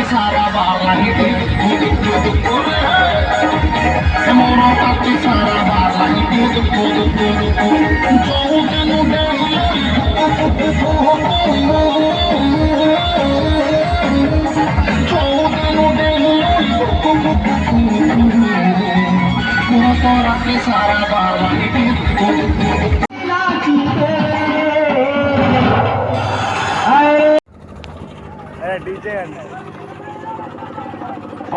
सारा बार लगी मोरो काके सारा बार लगी सारा बार लगी डीजे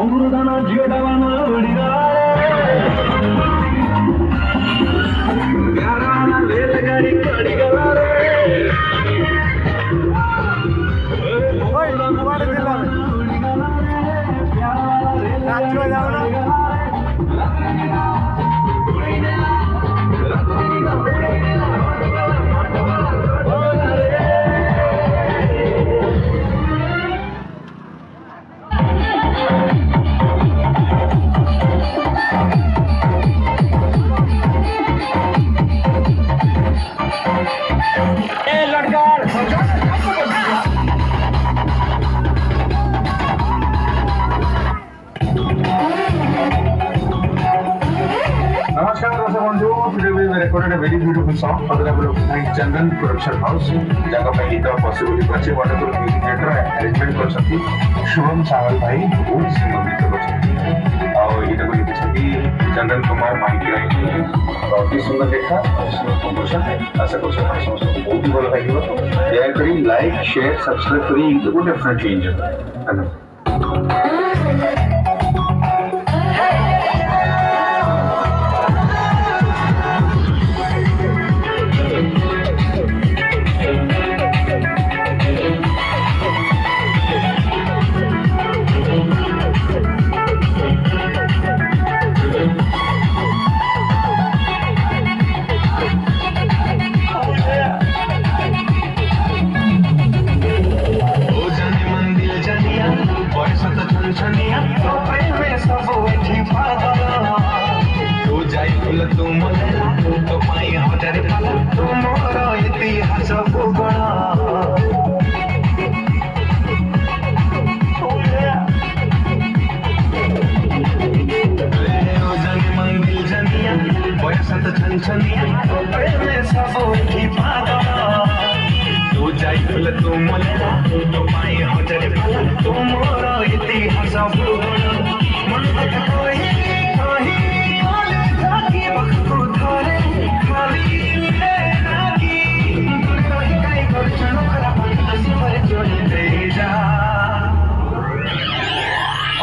अमृदाना जीवडावाना प्यारा रेलगाड़ी गाड़ी गला रे नाचो जाओ ना Namaskar, today we recorded a very beautiful song for the level of Chandan Production House. जगह पहली तो possible बच्चे wonderful music director arrangement कर सकती शुभम सावल भाई बहुत सिंगर कर सकती और ये तो कोई किसी चंदन कुमार माइकी रही और भी सुंदर देखा कंपोजिशन ऐसा कुछ हमारे समझ बहुत ही बोला था दया करी लाइक शेयर सब्सक्राइब करी वो डेफिनेटली एंजॉय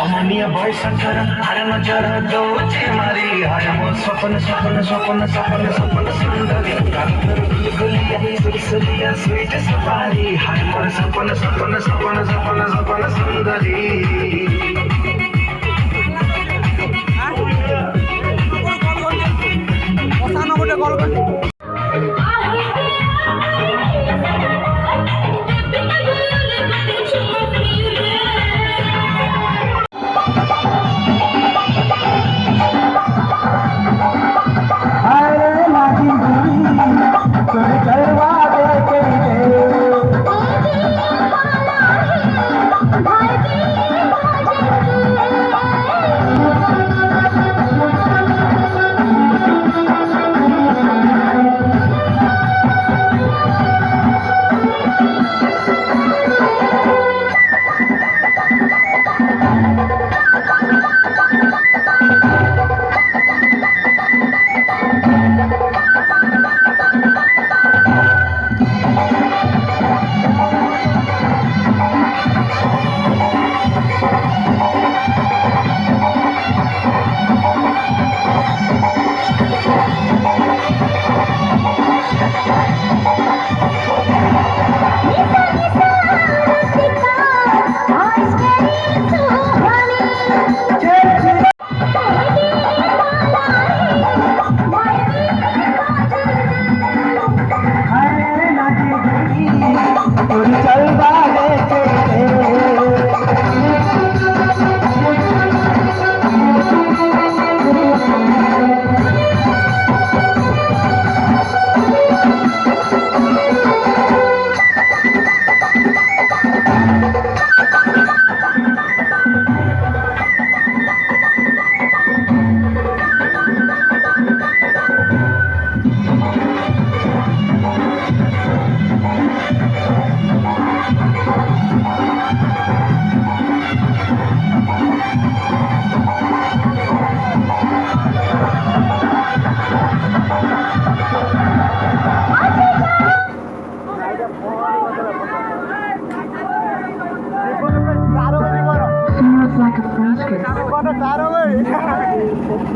अमनिया बॉय संकर हर नजर दो मारी हर मो सपन सपन सपन सपन सपन सुंदरी गुलिया सुरसलिया स्वीट सफारी हर मो सपन सपन सपन सपन सपन सुंदरी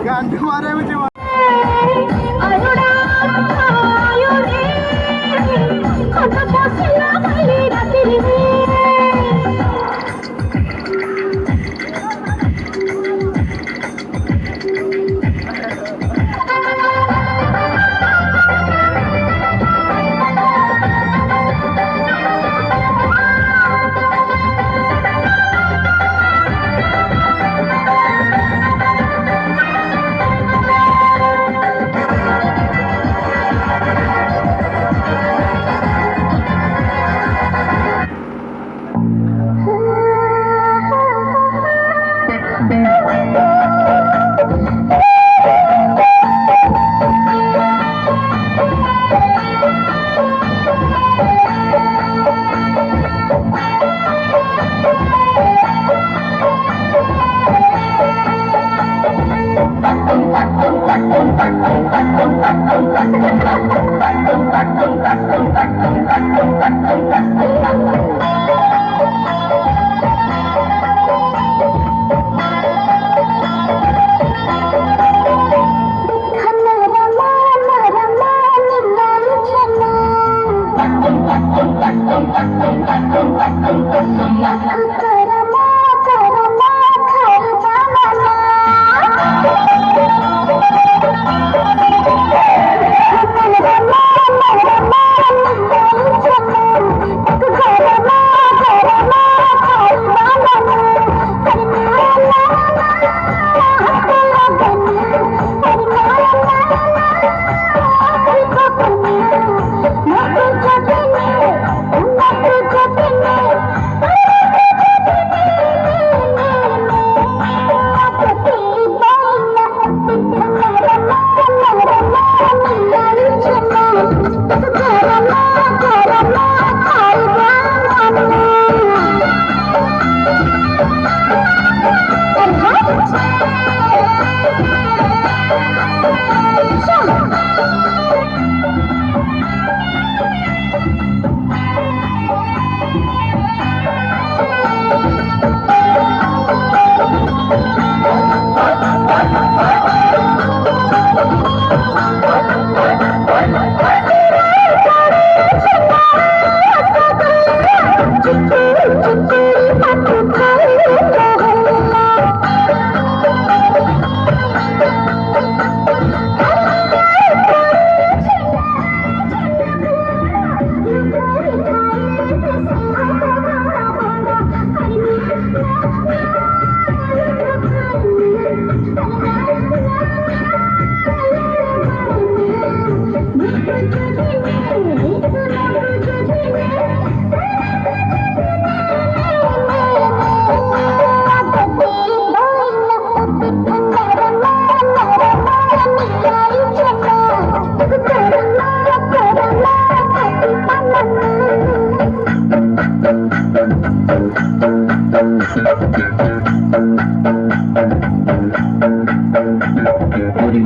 गांधी मारे मुझे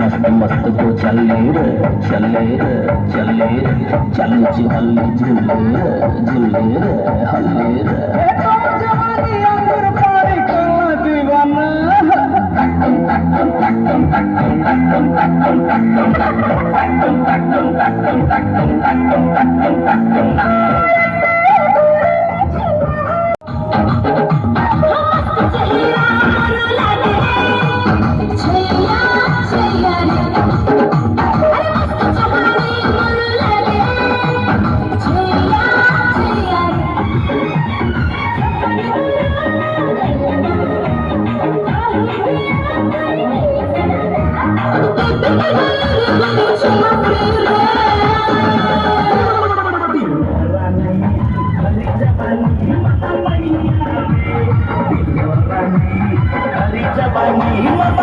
मस्त मस्त को चले रे चले रे चले रे चल हल्ले झूले झूले रे हल्ले रे Hari Jabani